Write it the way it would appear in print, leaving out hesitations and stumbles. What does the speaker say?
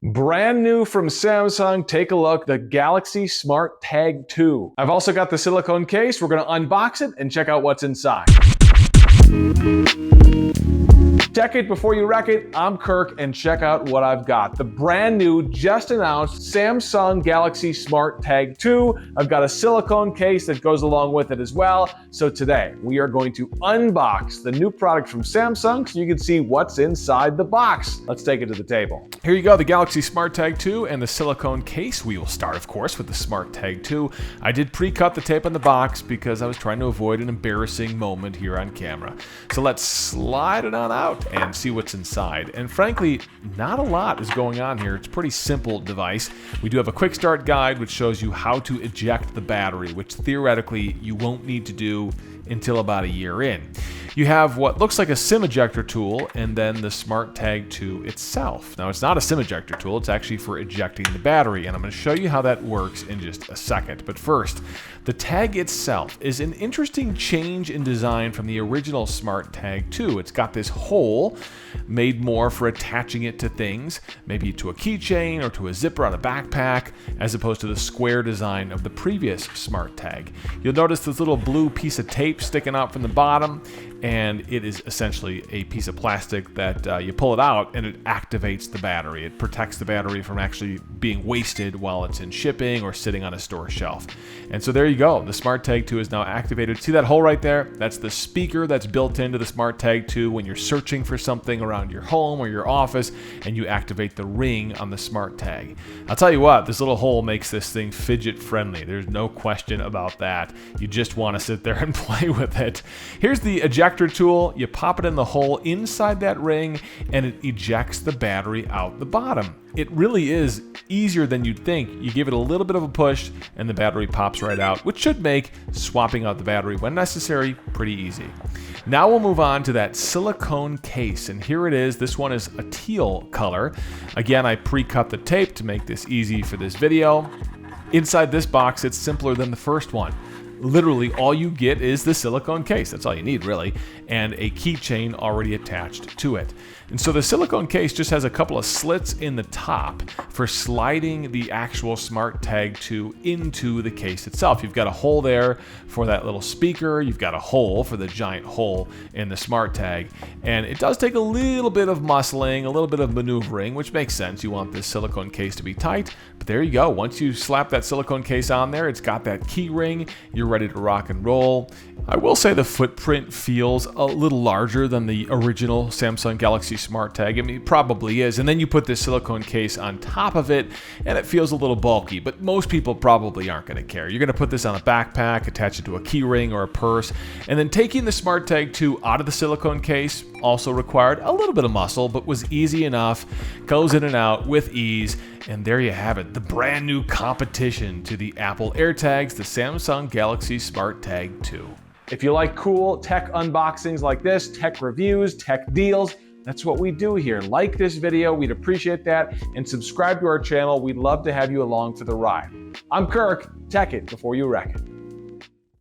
Brand new from Samsung, take a look, the Galaxy SmartTag2. I've also got the silicone case. We're gonna unbox it and check out what's inside. Check it before you wreck it. I'm Kirk, and check out what I've got. The brand new, just announced Samsung Galaxy SmartTag2. I've got a silicone case that goes along with it as well. So today, we are going to unbox the new product from Samsung so you can see what's inside the box. Let's take it to the table. Here you go, the Galaxy SmartTag2 and the silicone case. We will start, of course, with the SmartTag2. I did pre-cut the tape on the box because I was trying to avoid an embarrassing moment here on camera. So let's slide it on out and see what's inside. And frankly, not a lot is going on here. It's a pretty simple device. We do have a quick start guide which shows you how to eject the battery, which theoretically you won't need to do until about a year in. You have what looks like a SIM ejector tool and then the SmartTag2 itself. Now it's not a SIM ejector tool, it's actually for ejecting the battery, and I'm going to show you how that works in just a second. But first, the tag itself is an interesting change in design from the original SmartTag2. It's got this hole made more for attaching it to things, maybe to a keychain or to a zipper on a backpack, as opposed to the square design of the previous SmartTag. You'll notice this little blue piece of tape sticking out from the bottom, and it is essentially a piece of plastic that you pull it out and it activates the battery. It protects the battery from actually being wasted while it's in shipping or sitting on a store shelf. And so there you go. The SmartTag2 is now activated. See that hole right there? That's the speaker that's built into the SmartTag2 when you're searching for something around your home or your office and you activate the ring on the SmartTag. I'll tell you what, this little hole makes this thing fidget friendly. There's no question about that. You just want to sit there and play with it. Here's the ejector tool. You pop it in the hole inside that ring and it ejects the battery out the bottom. It really is easier than you'd think. You give it a little bit of a push and the battery pops right out, which should make swapping out the battery when necessary pretty easy. Now we'll move on to that silicone case, and here it is. This one is a teal color. Again, I pre-cut the tape to make this easy for this video. Inside this box, it's simpler than the first one. Literally all you get is the silicone case. That's all you need, really, and a keychain already attached to it. And so the silicone case just has a couple of slits in the top for sliding the actual SmartTag2 into the case itself. You've got a hole there for that little speaker. You've got a hole for the giant hole in the SmartTag. And it does take a little bit of muscling, a little bit of maneuvering, which makes sense. You want this silicone case to be tight. But there you go. Once you slap that silicone case on there, it's got that key ring. You're ready to rock and roll. I will say the footprint feels a little larger than the original Samsung Galaxy SmartTag. I mean, it probably is. And then you put this silicone case on top of it, and it feels a little bulky, but most people probably aren't going to care. You're going to put this on a backpack, attach it to a key ring or a purse, and then taking the SmartTag2 out of the silicone case also required a little bit of muscle, but was easy enough, goes in and out with ease. And there you have it, the brand new competition to the Apple AirTags, the Samsung Galaxy SmartTag2. If you like cool tech unboxings like this, tech reviews, tech deals, that's what we do here. Like this video, we'd appreciate that, and subscribe to our channel. We'd love to have you along for the ride. I'm Kirk, tech it before you wreck it.